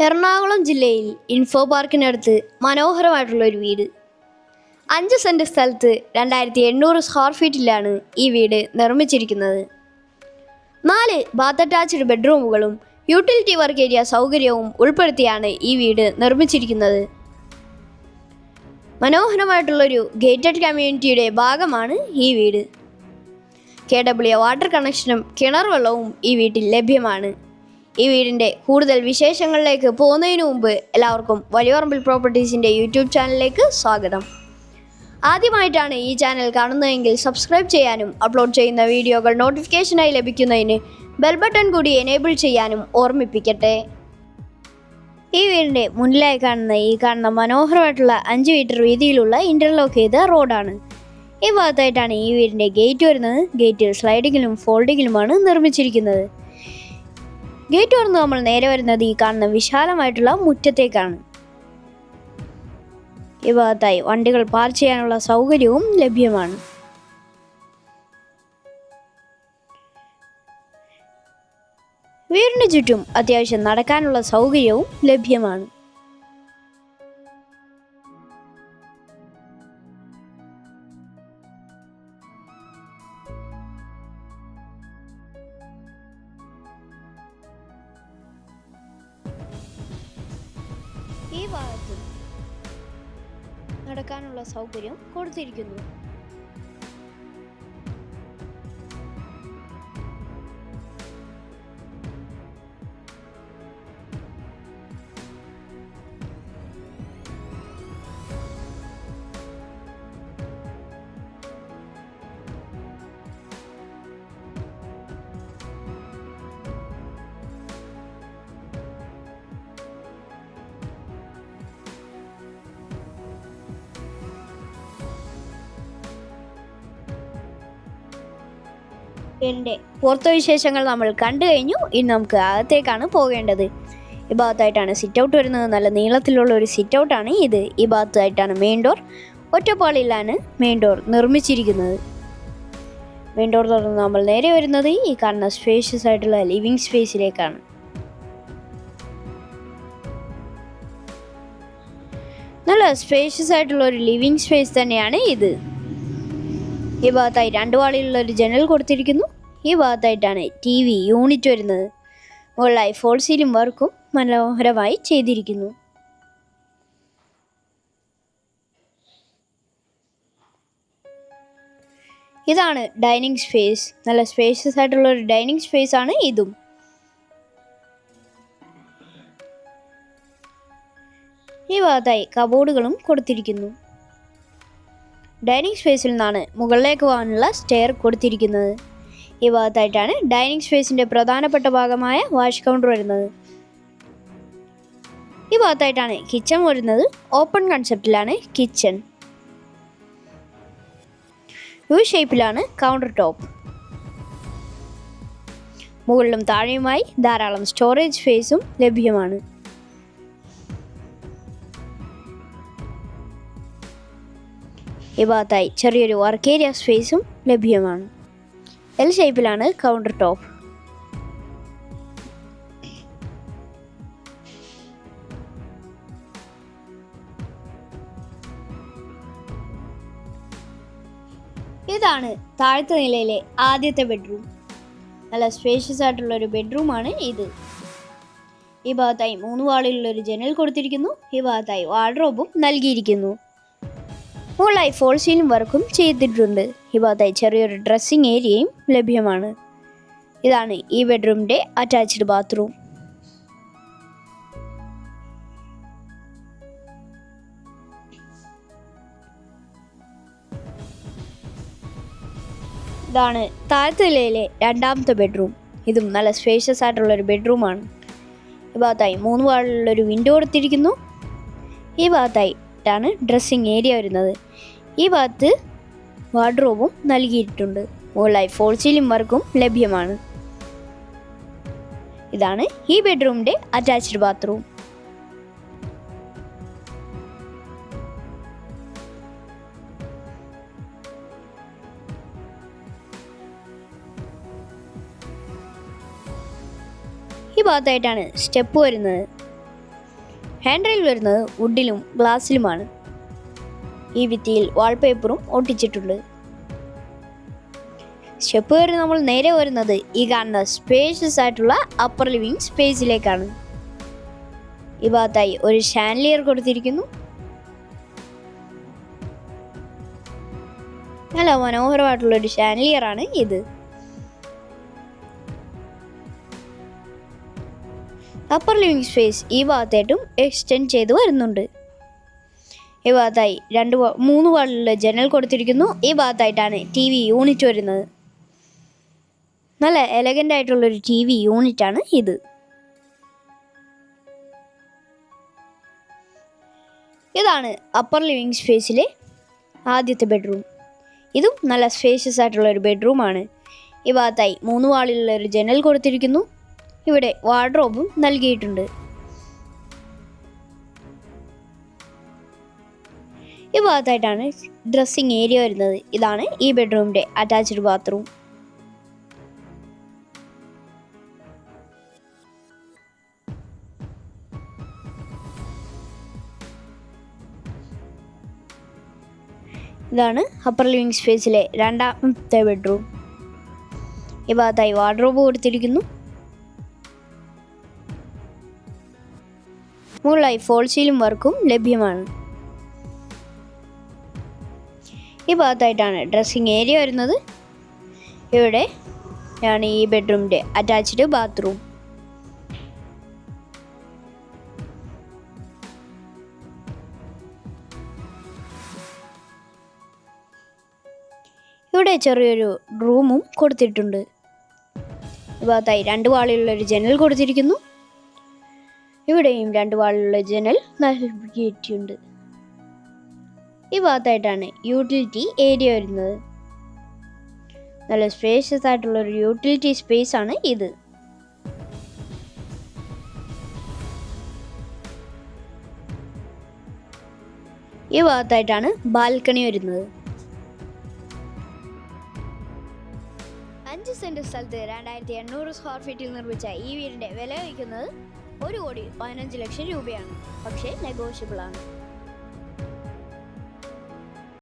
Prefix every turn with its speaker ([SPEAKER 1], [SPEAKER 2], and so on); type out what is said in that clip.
[SPEAKER 1] എറണാകുളം ജില്ലയിൽ ഇൻഫോ പാർക്കിനടുത്ത് മനോഹരമായിട്ടുള്ളൊരു വീട്. 5 സെൻറ്റ് സ്ഥലത്ത് 2800 സ്ക്വയർ ഫീറ്റിലാണ് ഈ വീട് നിർമ്മിച്ചിരിക്കുന്നത്. 4 ബാത്ത് അറ്റാച്ച്ഡ് ബെഡ്റൂമുകളും യൂട്ടിലിറ്റി വർക്ക് ഏരിയ സൗകര്യവും ഉൾപ്പെടുത്തിയാണ് ഈ വീട് നിർമ്മിച്ചിരിക്കുന്നത്. മനോഹരമായിട്ടുള്ളൊരു ഗേറ്റഡ് കമ്മ്യൂണിറ്റിയുടെ ഭാഗമാണ് ഈ വീട്. KW വാട്ടർ കണക്ഷനും കിണർ വെള്ളവും ഈ വീട്ടിൽ ലഭ്യമാണ്. ഈ വീടിൻ്റെ കൂടുതൽ വിശേഷങ്ങളിലേക്ക് പോകുന്നതിന് മുമ്പ് എല്ലാവർക്കും വലിയപറമ്പിൽ പ്രോപ്പർട്ടീസിൻ്റെ യൂട്യൂബ് ചാനലിലേക്ക് സ്വാഗതം. ആദ്യമായിട്ടാണ് ഈ ചാനൽ കാണുന്നതെങ്കിൽ സബ്സ്ക്രൈബ് ചെയ്യാനും അപ്ലോഡ് ചെയ്യുന്ന വീഡിയോകൾ നോട്ടിഫിക്കേഷനായി ലഭിക്കുന്നതിന് ബെൽ ബട്ടൺ കൂടി എനേബിൾ ചെയ്യാനും ഓർമ്മിപ്പിക്കട്ടെ. ഈ വീടിൻ്റെ മുന്നിലായി കാണുന്ന മനോഹരമായിട്ടുള്ള 5 മീറ്റർ വീതിയിലുള്ള ഇൻ്റർലോക്ക് ചെയ്ത റോഡാണ്. ഈ ഭാഗത്തായിട്ടാണ് ഈ വീടിൻ്റെ ഗേറ്റ് വരുന്നത്. ഗേറ്റ് സ്ലൈഡിങ്ങിലും ഫോൾഡിങ്ങിലുമാണ് നിർമ്മിച്ചിരിക്കുന്നത്. ഗേറ്റ് തുറന്ന് നമ്മൾ നേരെ വരുന്നത് ഈ കാണുന്ന വിശാലമായിട്ടുള്ള മുറ്റത്തേക്കാണ്. ഈ ഭാഗത്തായി വണ്ടികൾ പാർക്ക് ചെയ്യാനുള്ള സൗകര്യവും ലഭ്യമാണ്. വീടിന് ചുറ്റും അത്യാവശ്യം നടക്കാനുള്ള സൗകര്യവും ലഭ്യമാണ്. ഈ ഭാഗത്ത് നടക്കാനുള്ള സൗകര്യം കൊടുത്തിരിക്കുന്നു. വീടിൻ്റെ പുറത്തെ വിശേഷങ്ങൾ നമ്മൾ കണ്ടു കഴിഞ്ഞു. ഇനി നമുക്ക് അകത്തേക്കാണ് പോകേണ്ടത്. ഈ ഭാഗത്തായിട്ടാണ് സിറ്റ് ഔട്ട് വരുന്നത്. നല്ല നീളത്തിലുള്ള ഒരു സിറ്റ് ഔട്ടാണ് ഇത്. ഈ ഭാഗത്തായിട്ടാണ് മെയിൻ ഡോർ. ഒറ്റപ്പാളിയിലാണ് മെയിൻ ഡോർ നിർമ്മിച്ചിരിക്കുന്നത്. മെയിൻ ഡോർ തുറന്ന് നമ്മൾ നേരെ വരുന്നത് ഈ കാണുന്ന സ്പേഷ്യസ് ആയിട്ടുള്ള ലിവിങ് സ്പേസിലേക്കാണ്. നല്ല സ്പേഷ്യസ് ആയിട്ടുള്ള ഒരു ലിവിങ് സ്പേസ് തന്നെയാണ് ഇത്. ഈ ഭാഗത്തായി 2 വാളിലുള്ള ഒരു ജനൽ കൊടുത്തിരിക്കുന്നു. ഈ ഭാഗത്തായിട്ടാണ് TV യൂണിറ്റ് വരുന്നത്. മുകളിലായി ഫോൾ സീലിംഗ് വർക്കും മനോഹരമായി ചെയ്തിരിക്കുന്നു. ഇതാണ് ഡൈനിങ് സ്പേസ്. നല്ല സ്പേഷ്യസ് ആയിട്ടുള്ള ഒരു ഡൈനിങ് സ്പേസ് ആണ് ഇതും. ഈ ഭാഗത്തായി കബോർഡുകളും കൊടുത്തിരിക്കുന്നു. ഡൈനിങ് സ്പേസിൽ നിന്നാണ് മുകളിലേക്ക് പോകാനുള്ള സ്റ്റെയർ കൊടുത്തിരിക്കുന്നത്. ഈ ഭാഗത്തായിട്ടാണ് ഡൈനിങ് സ്പേസിൻ്റെ പ്രധാനപ്പെട്ട ഭാഗമായ വാഷ് കൗണ്ടർ വരുന്നത്. ഈ ഭാഗത്തായിട്ടാണ് കിച്ചൺ വരുന്നത്. ഓപ്പൺ കൺസെപ്റ്റിലാണ് കിച്ചൺ. യു ഷേപ്പിലാണ് കൗണ്ടർ ടോപ്പ്. മുകളിലും താഴെയുമായി ധാരാളം സ്റ്റോറേജ് സ്പേസും ലഭ്യമാണ്. ഈ ഭാഗത്തായി ചെറിയൊരു വർക്ക് ഏരിയ സ്പേസും ലഭ്യമാണ്. L ഷേപ്പിലാണ് കൗണ്ടർ ടോപ്പ്. ഇതാണ് താഴത്തെ നിലയിലെ ആദ്യത്തെ ബെഡ്റൂം. നല്ല സ്പേഷ്യസ് ആയിട്ടുള്ള ഒരു ബെഡ്റൂമാണ് ഇത്. ഈ ഭാഗത്തായി 3 വാളിലുള്ളൊരു ജനൽ കൊടുത്തിരിക്കുന്നു. ഈ ഭാഗത്തായി വാർഡ്രോബും നൽകിയിരിക്കുന്നു. മുകളിലായി ഫോൾ സീലിംഗ് വർക്കും ചെയ്തിട്ടുണ്ട്. ഈ ഭാഗത്തായി ചെറിയൊരു ഡ്രസ്സിംഗ് ഏരിയയും ലഭ്യമാണ്. ഇതാണ് ഈ ബെഡ്റൂമിൻ്റെ അറ്റാച്ച്ഡ് ബാത്റൂം. ഇതാണ് താഴത്തെ നിലയിലെ 2ാമത്തെ ബെഡ്റൂം. ഇതും നല്ല സ്പേഷ്യസ് ആയിട്ടുള്ളൊരു ബെഡ്റൂമാണ്. ഈ ഭാഗത്തായി 3 വാളിലുള്ളൊരു വിൻഡോ കൊടുത്തിരിക്കുന്നു. ഈ ഭാഗത്തായിട്ടാണ് ഡ്രസ്സിംഗ് ഏരിയ വരുന്നത്. ഈ ഭാഗത്ത് വാർഡ്രോബും നൽകിയിട്ടുണ്ട്. മുകളിലായി ഫോൾ സീലിംഗ് വർക്കും ലഭ്യമാണ്. ഇതാണ് ഈ ബെഡ്റൂമിൻ്റെ അറ്റാച്ച്ഡ് ബാത്റൂം. ഈ ഭാഗത്തായിട്ടാണ് സ്റ്റെപ്പ് വരുന്നത്. ഹാൻഡ് റെയിൽ വരുന്നത് വുഡിലും ഗ്ലാസ്സിലുമാണ്. ഈ ഭിത്തിയിൽ വാൾപേപ്പറും ഒട്ടിച്ചിട്ടുണ്ട്. സ്റ്റെപ്പ് കയറി നമ്മൾ നേരെ വരുന്നത് ഈ കാണുന്ന സ്പേഷ്യസ് ആയിട്ടുള്ള അപ്പർ ലിവിംഗ് സ്പേസിലേക്കാണ്. ഈ ഭാഗത്തായി ഒരു ഷാൻലിയർ കൊടുത്തിരിക്കുന്നു. നല്ല മനോഹരമായിട്ടുള്ള ഒരു ഷാൻലിയർ ആണ് ഇത്. അപ്പർ ലിവിംഗ് സ്പേസ് ഈ ഭാഗത്തായിട്ടും എക്സ്റ്റെൻഡ് ചെയ്ത് വരുന്നുണ്ട്. ഈ ഭാഗത്തായി 3 വാളിലുള്ള ജനൽ കൊടുത്തിരിക്കുന്നു. ഈ ഭാഗത്തായിട്ടാണ് TV യൂണിറ്റ് വരുന്നത്. നല്ല എലഗൻ്റ് ആയിട്ടുള്ളൊരു TV യൂണിറ്റാണ് ഇത്. ഇതാണ് അപ്പർ ലിവിംഗ് സ്പേസിലെ ആദ്യത്തെ ബെഡ്റൂം. ഇതും നല്ല സ്പേഷ്യസ് ആയിട്ടുള്ളൊരു ബെഡ്റൂമാണ്. ഈ ഭാഗത്തായി 3 വാളിലുള്ള ഒരു ജനൽ കൊടുത്തിരിക്കുന്നു. ഇവിടെ വാർഡ്രോബും നൽകിയിട്ടുണ്ട്. ഈ ഭാഗത്തായിട്ടാണ് ഡ്രസ്സിങ് ഏരിയ വരുന്നത്. ഇതാണ് ഈ ബെഡ്റൂമിൻ്റെ അറ്റാച്ച്ഡ് ബാത്റൂം. ഇതാണ് അപ്പർ ലിവിംഗ് സ്പേസിലെ രണ്ടാമത്തെ ബെഡ്റൂം. ഈ ഭാഗത്തായി വാർഡ്രോബ് കൊടുത്തിരിക്കുന്നു. മുകളിലായി ഫോൾ സീലിംഗ് വർക്കും ലഭ്യമാണ്. ഈ ഭാഗത്തായിട്ടാണ് ഡ്രസ്സിങ് ഏരിയ വരുന്നത്. ഇവിടെ ആണ് ഈ ബെഡ്റൂമിൻ്റെ അറ്റാച്ച്ഡ് ബാത്റൂം. ഇവിടെ ചെറിയൊരു റൂമും കൊടുത്തിട്ടുണ്ട്. ഈ ഭാഗത്തായി 2 വാളിലുള്ളൊരു ജനൽ കൊടുത്തിരിക്കുന്നു. ഇവിടെയും 2 വാളിലുള്ള ജനൽ നൽകിയിട്ടുണ്ട്. ഈ ഭാഗത്തായിട്ടാണ് യൂട്ടിലിറ്റി ഏരിയ വരുന്നത്. നല്ല സ്പേഷ്യസ് ആയിട്ടുള്ളൊരു യൂട്ടിലിറ്റി സ്പേസ് ആണ് ഇത്. ഈ ഭാഗത്തായിട്ടാണ് ബാൽക്കണി വരുന്നത്. 5 സെന്റ് സ്ഥലത്ത് 2800 സ്ക്വയർ ഫീറ്റിൽ നിർമ്മിച്ച ഈ വീടിന്റെ വില വയ്ക്കുന്നത് 1,15,00,000 രൂപയാണ്. പക്ഷേ നെഗോഷ്യബിൾ ആണ്.